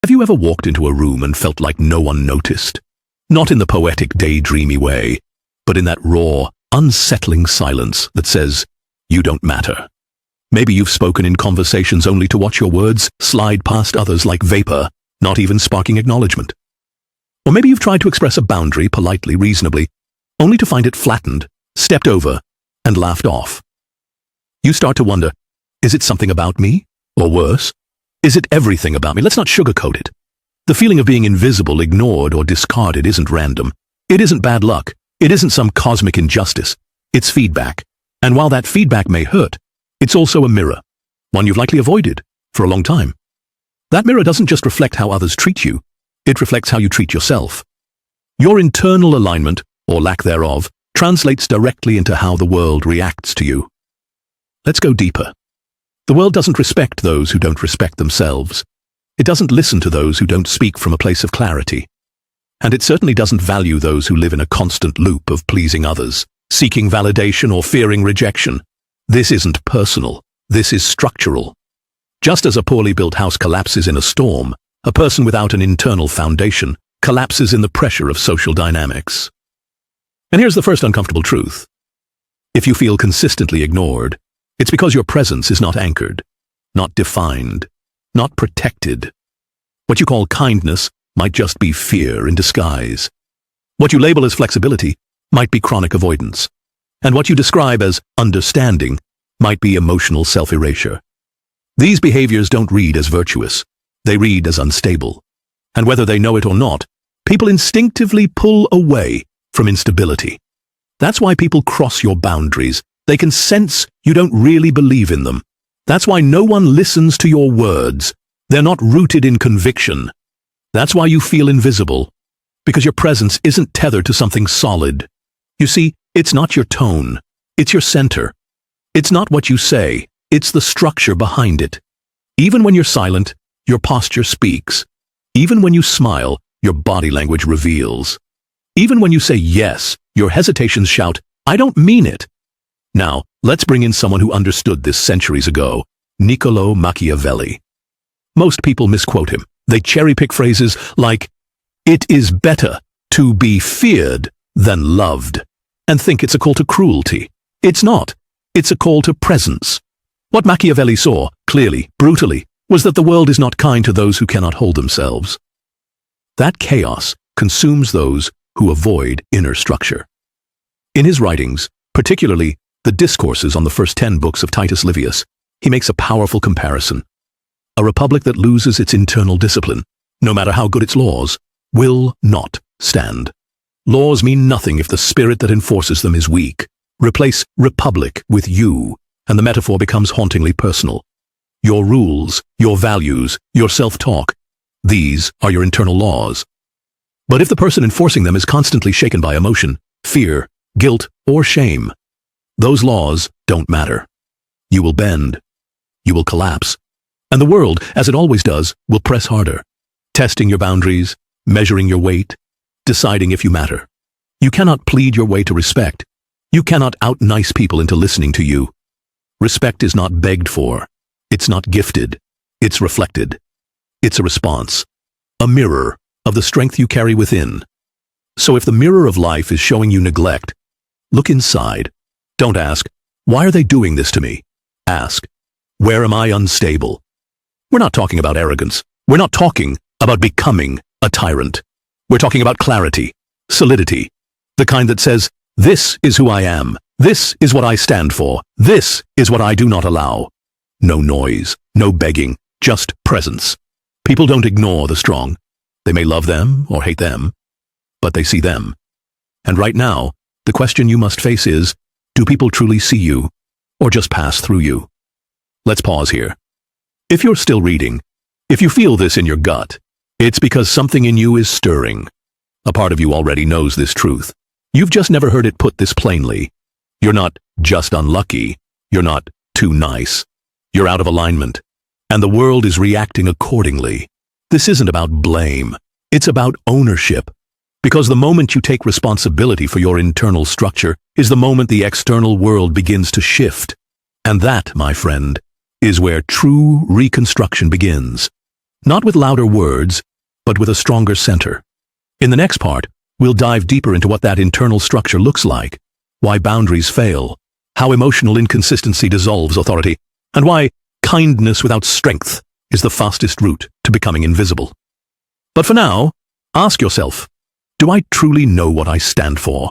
Have you ever walked into a room and felt like no one noticed? Not in the poetic, daydreamy way, but in that raw, unsettling silence that says, you don't matter. Maybe you've spoken in conversations only to watch your words slide past others like vapor, not even sparking acknowledgement. Or maybe you've tried to express a boundary politely, reasonably, only to find it flattened, stepped over, and laughed off. You start to wonder, is it something about me? Or worse, is it everything about me? Let's not sugarcoat it. The feeling of being invisible, ignored, or discarded isn't random. It isn't bad luck. It isn't some cosmic injustice. It's feedback. And while that feedback may hurt, it's also a mirror, one you've likely avoided for a long time. That mirror doesn't just reflect how others treat you, it reflects how you treat yourself. Your internal alignment, or lack thereof, translates directly into how the world reacts to you. Let's go deeper. The world doesn't respect those who don't respect themselves. It doesn't listen to those who don't speak from a place of clarity. And it certainly doesn't value those who live in a constant loop of pleasing others, seeking validation or fearing rejection. This isn't personal. This is structural. Just as a poorly built house collapses in a storm, a person without an internal foundation collapses in the pressure of social dynamics. And here's the first uncomfortable truth. If you feel consistently ignored, it's because your presence is not anchored, not defined, not protected. What you call kindness might just be fear in disguise. What you label as flexibility might be chronic avoidance. And what you describe as understanding might be emotional self-erasure. These behaviors don't read as virtuous. They read as unstable. And whether they know it or not, people instinctively pull away from instability. That's why people cross your boundaries. They can sense you don't really believe in them. That's why no one listens to your words. They're not rooted in conviction. That's why you feel invisible, because your presence isn't tethered to something solid. You see, it's not your tone. It's your center. It's not what you say. It's the structure behind it. Even when you're silent, your posture speaks. Even when you smile, your body language reveals. Even when you say yes, your hesitations shout, I don't mean it. Now, let's bring in someone who understood this centuries ago, Niccolo Machiavelli. Most people misquote him. They cherry-pick phrases like, it is better to be feared than loved, and think it's a call to cruelty. It's not. It's a call to presence. What Machiavelli saw, clearly, brutally, was that the world is not kind to those who cannot hold themselves. That chaos consumes those who avoid inner structure. In his writings, particularly the discourses on the first 10 books of Titus Livius, he makes a powerful comparison. A republic that loses its internal discipline, no matter how good its laws, will not stand. Laws mean nothing if the spirit that enforces them is weak. Replace republic with you, and the metaphor becomes hauntingly personal. Your rules, your values, your self-talk, these are your internal laws. But if the person enforcing them is constantly shaken by emotion, fear, guilt, or shame, those laws don't matter. You will bend. You will collapse. And the world, as it always does, will press harder, testing your boundaries, measuring your weight, deciding if you matter. You cannot plead your way to respect. You cannot out-nice people into listening to you. Respect is not begged for. It's not gifted. It's reflected. It's a response, a mirror of the strength you carry within. So if the mirror of life is showing you neglect, look inside. Don't ask, why are they doing this to me? Ask, where am I unstable? We're not talking about arrogance. We're not talking about becoming a tyrant. We're talking about clarity, solidity, the kind that says, this is who I am. This is what I stand for. This is what I do not allow. No noise, no begging, just presence. People don't ignore the strong. They may love them or hate them, but they see them. And right now, the question you must face is, do people truly see you, or just pass through you? Let's pause here. If you're still reading, if you feel this in your gut, it's because something in you is stirring. A part of you already knows this truth. You've just never heard it put this plainly. You're not just unlucky. You're not too nice. You're out of alignment. And the world is reacting accordingly. This isn't about blame. It's about ownership. Because the moment you take responsibility for your internal structure is the moment the external world begins to shift. And that, my friend, is where true reconstruction begins. not with louder words, but with a stronger center. In the next part, we'll dive deeper into what that internal structure looks like, why boundaries fail, how emotional inconsistency dissolves authority, and why kindness without strength is the fastest route to becoming invisible. But for now, ask yourself, do I truly know what I stand for?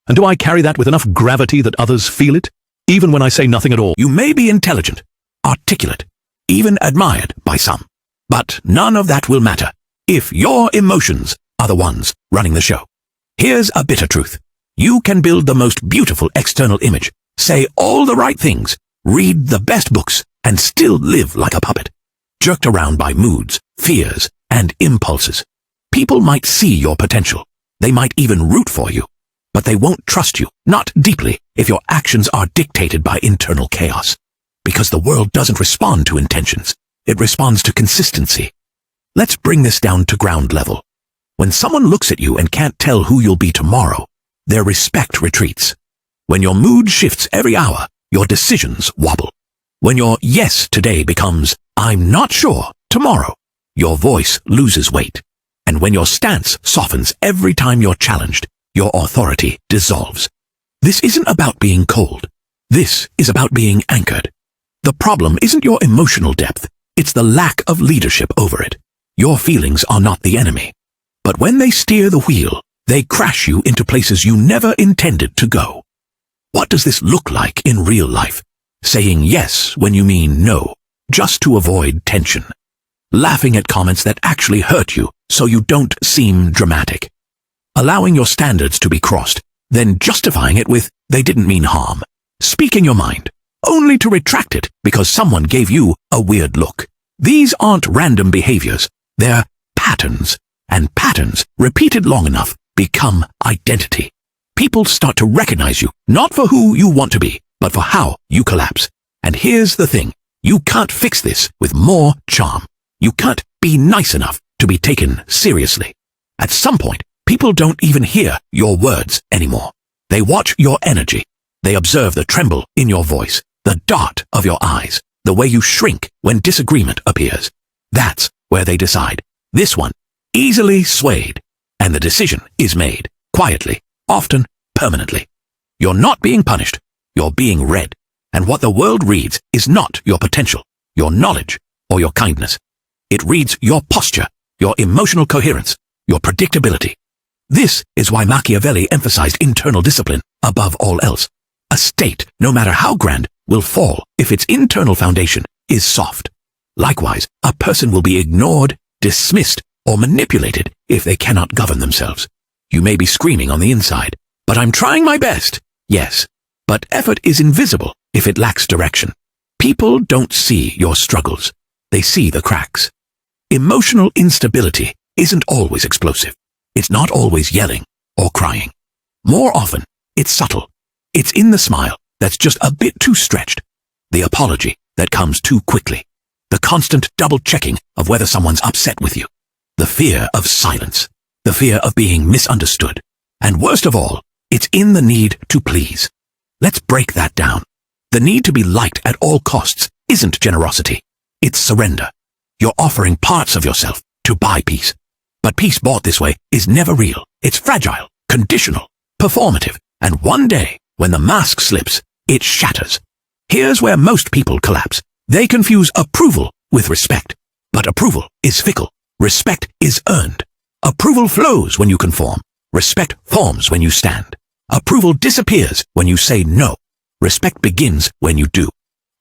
And do I carry that with enough gravity that others feel it, even when I say nothing at all? You may be intelligent, articulate, even admired by some, but none of that will matter if your emotions are the ones running the show. Here's a bitter truth. You can build the most beautiful external image, say all the right things, read the best books, and still live like a puppet, jerked around by moods, fears, and impulses. People might see your potential. They might even root for you, but they won't trust you, not deeply, if your actions are dictated by internal chaos. Because the world doesn't respond to intentions. It responds to consistency. Let's bring this down to ground level. When someone looks at you and can't tell who you'll be tomorrow, their respect retreats. When your mood shifts every hour, your decisions wobble. When your yes today becomes, I'm not sure, tomorrow, your voice loses weight. And when your stance softens every time you're challenged, your authority dissolves. This isn't about being cold. This is about being anchored. The problem isn't your emotional depth. It's the lack of leadership over it. Your feelings are not the enemy. But when they steer the wheel, they crash you into places you never intended to go. What does this look like in real life? Saying yes when you mean no, just to avoid tension. Laughing at comments that actually hurt you so you don't seem dramatic. Allowing your standards to be crossed, then justifying it with, they didn't mean harm. Speaking your mind, only to retract it because someone gave you a weird look. These aren't random behaviors, they're patterns. And patterns, repeated long enough, become identity. People start to recognize you, not for who you want to be, but for how you collapse. And here's the thing, you can't fix this with more charm. You can't be nice enough to be taken seriously. At some point, people don't even hear your words anymore. They watch your energy. They observe the tremble in your voice, the dart of your eyes, the way you shrink when disagreement appears. That's where they decide. This one, easily swayed, and the decision is made, quietly, often permanently. You're not being punished, you're being read, and what the world reads is not your potential, your knowledge, or your kindness. It reads your posture, your emotional coherence, your predictability. This is why Machiavelli emphasized internal discipline above all else. A state, no matter how grand, will fall if its internal foundation is soft. Likewise, a person will be ignored, dismissed, or manipulated if they cannot govern themselves. You may be screaming on the inside, but I'm trying my best. Yes, but effort is invisible if it lacks direction. People don't see your struggles. They see the cracks. Emotional instability isn't always explosive. It's not always yelling or crying. More often, it's subtle. It's in the smile that's just a bit too stretched, the apology that comes too quickly, the constant double-checking of whether someone's upset with you, the fear of silence, the fear of being misunderstood, and worst of all, it's in the need to please. Let's break that down. The need to be liked at all costs isn't generosity. It's surrender. You're offering parts of yourself to buy peace. But peace bought this way is never real. It's fragile, conditional, performative, and one day, when the mask slips, it shatters. Here's where most people collapse. They confuse approval with respect. But approval is fickle. Respect is earned. Approval flows when you conform. Respect forms when you stand. Approval disappears when you say no. Respect begins when you do.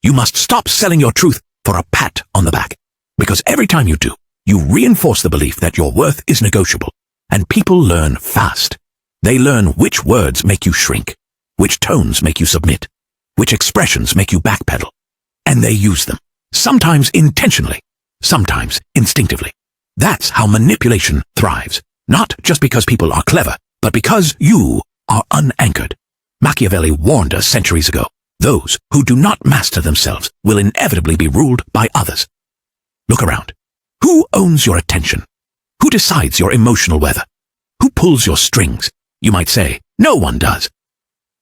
You must stop selling your truth for a pat on the back. Because every time you do, you reinforce the belief that your worth is negotiable. And people learn fast. They learn which words make you shrink, which tones make you submit, which expressions make you backpedal. And they use them, sometimes intentionally, sometimes instinctively. That's how manipulation thrives, not just because people are clever, but because you are unanchored. Machiavelli warned us centuries ago, those who do not master themselves will inevitably be ruled by others. Look around. Who owns your attention? Who decides your emotional weather? Who pulls your strings? You might say, no one does.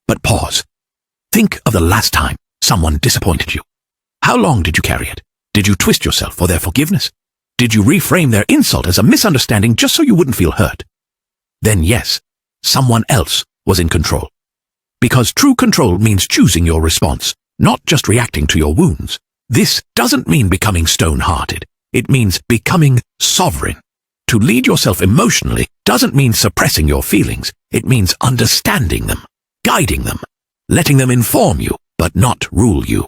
But pause. Think of the last time someone disappointed you. How long did you carry it? Did you twist yourself for their forgiveness? Did you reframe their insult as a misunderstanding just so you wouldn't feel hurt? Then yes, someone else was in control. Because true control means choosing your response, not just reacting to your wounds. This doesn't mean becoming stone-hearted. It means becoming sovereign. To lead yourself emotionally doesn't mean suppressing your feelings. It means understanding them, guiding them, letting them inform you, but not rule you.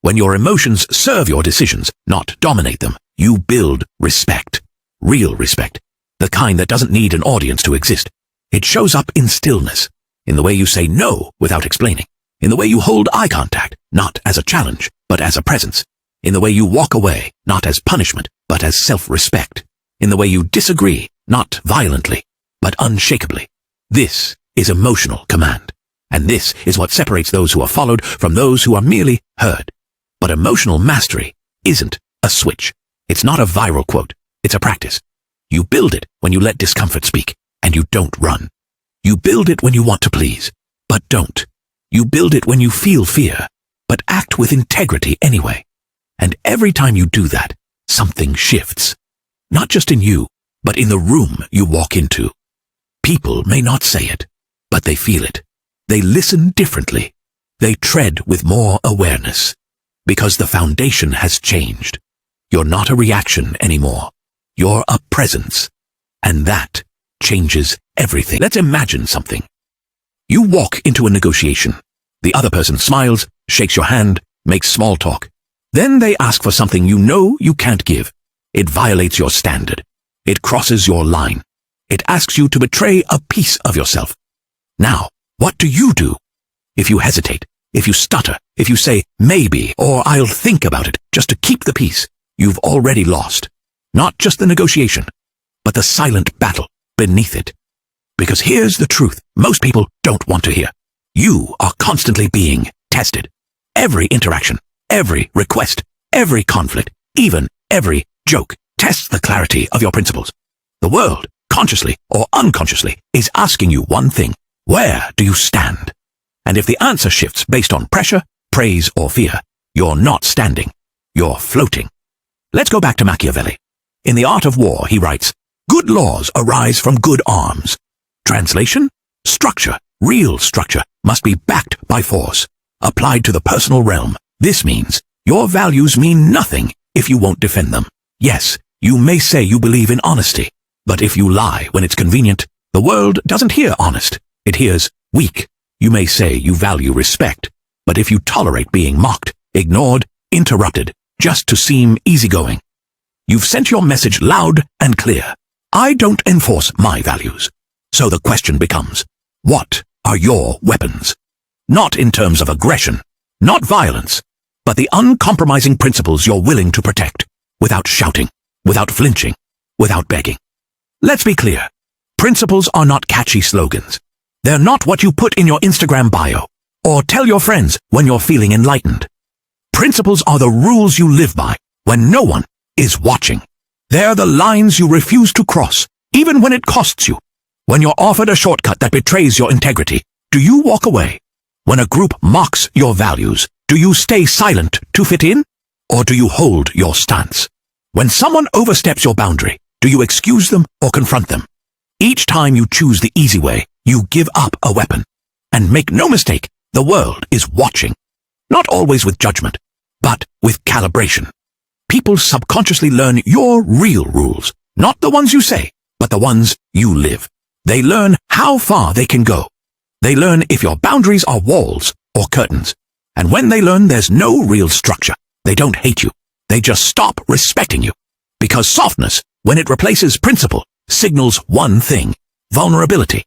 When your emotions serve your decisions, not dominate them, you build respect. Real respect. The kind that doesn't need an audience to exist. It shows up in stillness, in the way you say no without explaining, in the way you hold eye contact, not as a challenge, but as a presence, in the way you walk away, not as punishment, but as self-respect, in the way you disagree, not violently, but unshakably. This is emotional command, and this is what separates those who are followed from those who are merely heard. But emotional mastery isn't a switch. It's not a viral quote. It's a practice. You build it when you let discomfort speak, and you don't run. You build it when you want to please, but don't. You build it when you feel fear, but act with integrity anyway. And every time you do that, something shifts. Not just in you, but in the room you walk into. People may not say it, but they feel it. They listen differently. They tread with more awareness. Because the foundation has changed. You're not a reaction anymore. You're a presence. And that changes everything. Let's imagine something. You walk into a negotiation. The other person smiles, shakes your hand, makes small talk. Then they ask for something you know you can't give. It violates your standard. It crosses your line. It asks you to betray a piece of yourself. Now, what do? If you hesitate, if you stutter, if you say maybe or I'll think about it just to keep the peace, you've already lost. Not just the negotiation, but the silent battle beneath it. Because here's the truth most people don't want to hear. You are constantly being tested. Every interaction, every request, every conflict, even every joke tests the clarity of your principles. The world, consciously or unconsciously, is asking you one thing. Where do you stand? And if the answer shifts based on pressure, praise, or fear, you're not standing. You're floating. Let's go back to Machiavelli. In The Art of War, he writes, "Good laws arise from good arms." Translation? Structure, real structure, must be backed by force, applied to the personal realm. This means your values mean nothing if you won't defend them. Yes, you may say you believe in honesty, but if you lie when it's convenient, the world doesn't hear honest. It hears weak. You may say you value respect, but if you tolerate being mocked, ignored, interrupted, just to seem easygoing, you've sent your message loud and clear. I don't enforce my values. So the question becomes, what are your weapons? Not in terms of aggression, not violence, but the uncompromising principles you're willing to protect, without shouting, without flinching, without begging. Let's be clear. Principles are not catchy slogans. They're not what you put in your Instagram bio, or tell your friends when you're feeling enlightened. Principles are the rules you live by when no one is watching. They're the lines you refuse to cross, even when it costs you. When you're offered a shortcut that betrays your integrity, do you walk away? When a group mocks your values, do you stay silent to fit in? Or do you hold your stance? When someone oversteps your boundary, do you excuse them or confront them? Each time you choose the easy way, you give up a weapon. And make no mistake, the world is watching. Not always with judgment, but with calibration. People subconsciously learn your real rules, not the ones you say, but the ones you live. They learn how far they can go. They learn if your boundaries are walls or curtains. And when they learn there's no real structure, they don't hate you. They just stop respecting you. Because softness, when it replaces principle, signals one thing: vulnerability.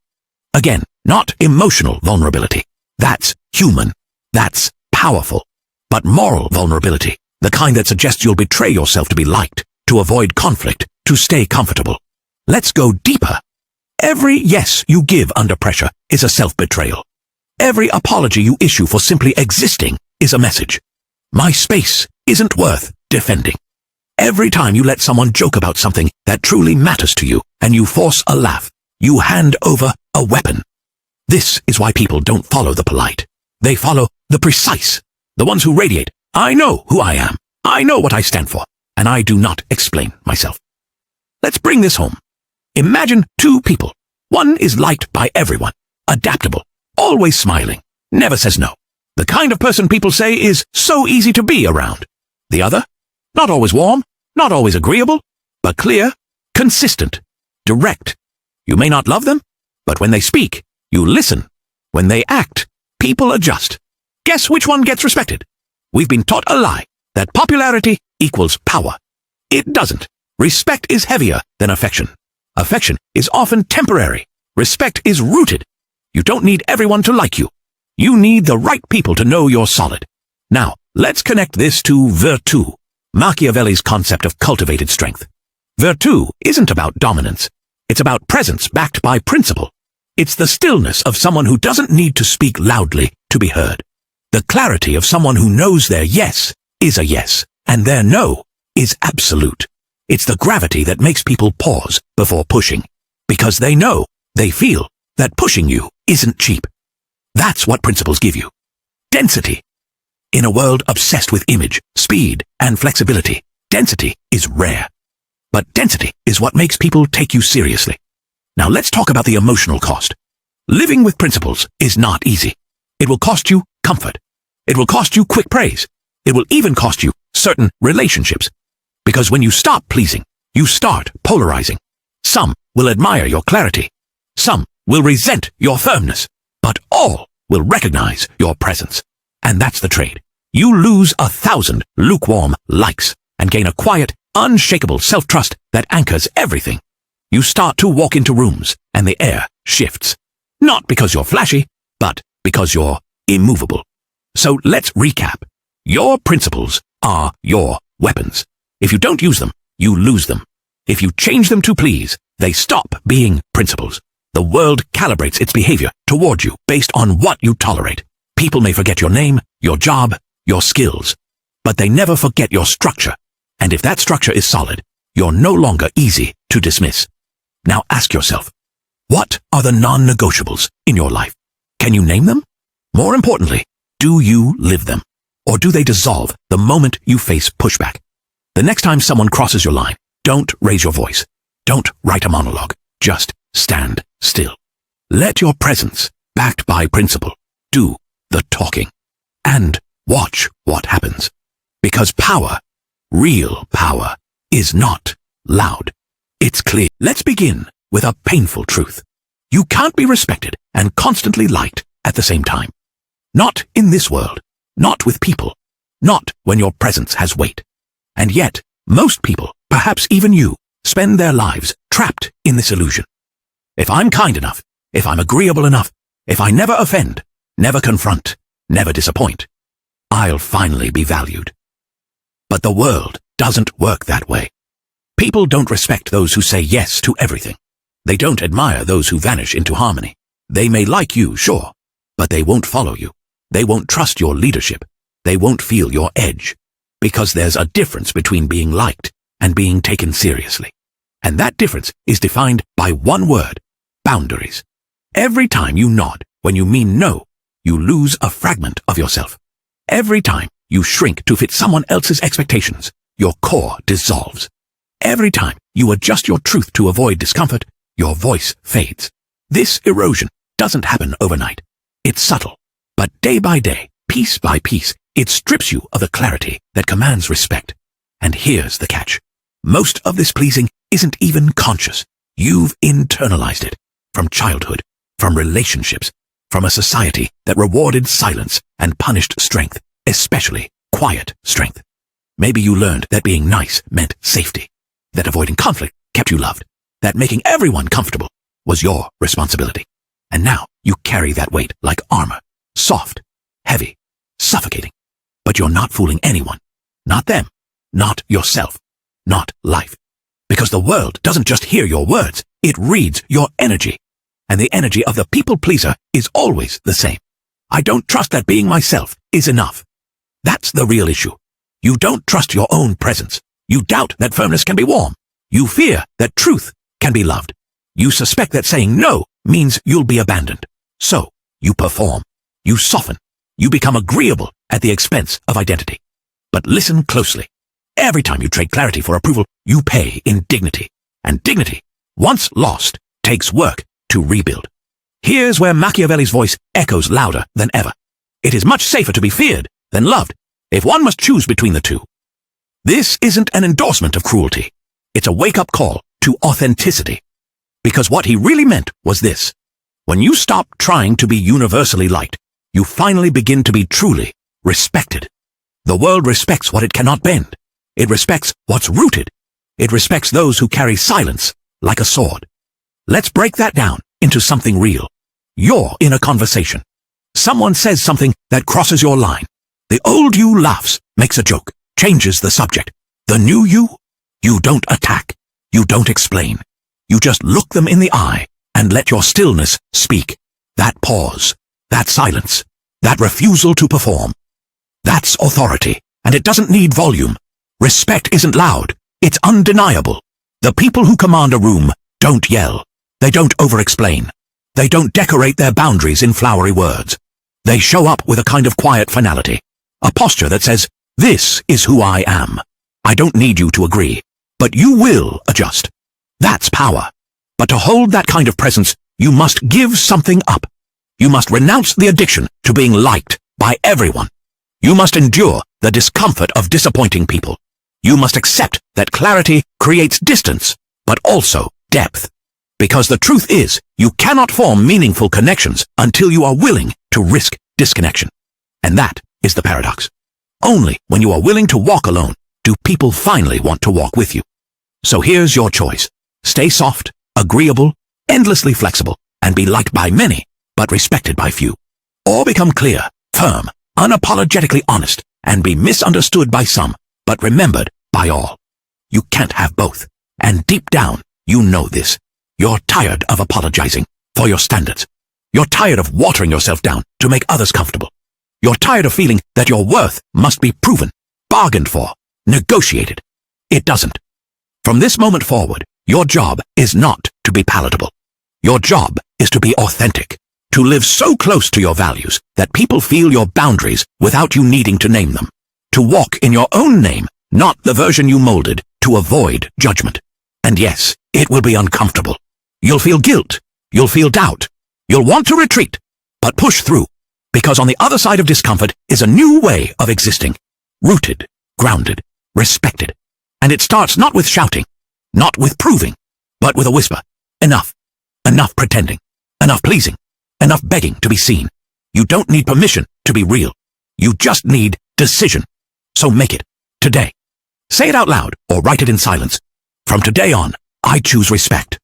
Again, not emotional vulnerability. That's human. That's powerful. But moral vulnerability, the kind that suggests you'll betray yourself to be liked, to avoid conflict, to stay comfortable. Let's go deeper. Every yes you give under pressure is a self-betrayal. Every apology you issue for simply existing is a message. My space isn't worth defending. Every time you let someone joke about something that truly matters to you and you force a laugh, you hand over a weapon. This is why people don't follow the polite. They follow the precise, the ones who radiate. I know who I am. I know what I stand for, and I do not explain myself. Let's bring this home. Imagine two people. One is liked by everyone, adaptable, always smiling, never says no. The kind of person people say is so easy to be around. The other, not always warm, not always agreeable, but clear, consistent, direct. You may not love them, but when they speak, you listen. When they act, people adjust. Guess which one gets respected? We've been taught a lie, that popularity equals power. It doesn't. Respect is heavier than affection. Affection is often temporary. Respect is rooted. You don't need everyone to like you. You need the right people to know you're solid. Now, let's connect this to virtù, Machiavelli's concept of cultivated strength. Virtù isn't about dominance. It's about presence backed by principle. It's the stillness of someone who doesn't need to speak loudly to be heard. The clarity of someone who knows their yes is a yes, and their no is absolute. It's the gravity that makes people pause before pushing, because they know, they feel, that pushing you isn't cheap. That's what principles give you. Density. In a world obsessed with image, speed, and flexibility, density is rare. But density is what makes people take you seriously. Now let's talk about the emotional cost. Living with principles is not easy. It will cost you comfort. It will cost you quick praise. It will even cost you certain relationships. Because when you stop pleasing, you start polarizing. Some will admire your clarity. Some will resent your firmness. But all will recognize your presence. And that's the trade. You lose 1,000 lukewarm likes and gain a quiet, unshakable self-trust that anchors everything. You start to walk into rooms and the air shifts. Not because you're flashy, but because you're immovable. So let's recap. Your principles are your weapons. If you don't use them, you lose them. If you change them to please, they stop being principles. The world calibrates its behavior toward you based on what you tolerate. People may forget your name, your job, your skills, but they never forget your structure. And if that structure is solid, you're no longer easy to dismiss. Now ask yourself, what are the non-negotiables in your life? Can you name them? More importantly, do you live them? Or do they dissolve the moment you face pushback? The next time someone crosses your line, don't raise your voice. Don't write a monologue. Just stand still. Let your presence, backed by principle, do the talking. And watch what happens. Because power, real power, is not loud. It's clear. Let's begin with a painful truth. You can't be respected and constantly liked at the same time. Not in this world. Not with people. Not when your presence has weight. And yet, most people, perhaps even you, spend their lives trapped in this illusion. If I'm kind enough, if I'm agreeable enough, if I never offend, never confront, never disappoint, I'll finally be valued. But the world doesn't work that way. People don't respect those who say yes to everything. They don't admire those who vanish into harmony. They may like you, sure, but they won't follow you. They won't trust your leadership. They won't feel your edge. Because there's a difference between being liked and being taken seriously. And that difference is defined by one word: boundaries. Every time you nod when you mean no, you lose a fragment of yourself. Every time you shrink to fit someone else's expectations, your core dissolves. Every time you adjust your truth to avoid discomfort, your voice fades. This erosion doesn't happen overnight. It's subtle, but day by day, piece by piece, it strips you of the clarity that commands respect. And here's the catch. Most of this pleasing isn't even conscious. You've internalized it from childhood, from relationships, from a society that rewarded silence and punished strength, especially quiet strength. Maybe you learned that being nice meant safety, that avoiding conflict kept you loved, that making everyone comfortable was your responsibility. And now you carry that weight like armor, soft, heavy, suffocating. But you're not fooling anyone. Not them. Not yourself. Not life. Because the world doesn't just hear your words, it reads your energy. And the energy of the people pleaser is always the same. I don't trust that being myself is enough. That's the real issue. You don't trust your own presence. You doubt that firmness can be warm. You fear that truth can be loved. You suspect that saying no means you'll be abandoned. So, you perform. You soften. You become agreeable at the expense of identity. But listen closely. Every time you trade clarity for approval, you pay in dignity. and dignity, once lost, takes work to rebuild. Here's where Machiavelli's voice echoes louder than ever. It is much safer to be feared than loved, if one must choose between the two. This isn't an endorsement of cruelty. It's a wake-up call to authenticity. Because what he really meant was this: when you stop trying to be universally liked, you finally begin to be truly respected. The world respects what it cannot bend. It respects what's rooted. It respects those who carry silence like a sword. Let's break that down into something real. You're in a conversation. Someone says something that crosses your line. The old you laughs, makes a joke, changes the subject. The new you don't attack. You don't explain. You just look them in the eye and let your stillness speak. That pause, that silence, that refusal to perform. That's authority, and it doesn't need volume. Respect isn't loud, it's undeniable. The people who command a room don't yell. They don't over-explain. They don't decorate their boundaries in flowery words. They show up with a kind of quiet finality, a posture that says, "This is who I am. I don't need you to agree, but you will adjust." That's power. But to hold that kind of presence, you must give something up. You must renounce the addiction to being liked by everyone. You must endure the discomfort of disappointing people. You must accept that clarity creates distance, but also depth. Because the truth is, you cannot form meaningful connections until you are willing to risk disconnection. And that is the paradox. Only when you are willing to walk alone do people finally want to walk with you. So here's your choice. Stay soft, agreeable, endlessly flexible, and be liked by many, but respected by few. Or become clear, firm, unapologetically honest, and be misunderstood by some, but remembered by all. You can't have both. And deep down, you know this. You're tired of apologizing for your standards. You're tired of watering yourself down to make others comfortable. You're tired of feeling that your worth must be proven, bargained for, negotiated. It doesn't. From this moment forward, your job is not to be palatable. Your job is to be authentic, to live so close to your values that people feel your boundaries without you needing to name them, to walk in your own name, not the version you molded, to avoid judgment. And yes, it will be uncomfortable. You'll feel guilt. You'll feel doubt. You'll want to retreat, but push through, because on the other side of discomfort is a new way of existing, rooted, grounded, respected. And it starts not with shouting, not with proving, but with a whisper. Enough. Enough pretending. Enough pleasing. Enough begging to be seen. You don't need permission to be real. You just need decision. So make it. Today. Say it out loud or write it in silence. From today on, I choose respect.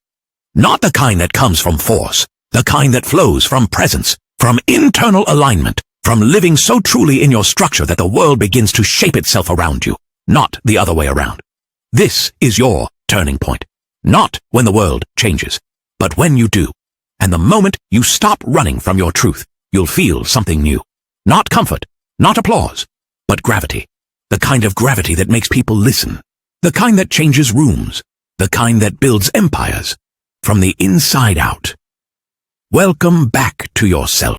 Not the kind that comes from force. The kind that flows from presence, from internal alignment, from living so truly in your structure that the world begins to shape itself around you, not the other way around. This is your turning point. Not when the world changes, but when you do. And the moment you stop running from your truth, you'll feel something new. Not comfort, not applause, but gravity. The kind of gravity that makes people listen. The kind that changes rooms. The kind that builds empires from the inside out. Welcome back to yourself.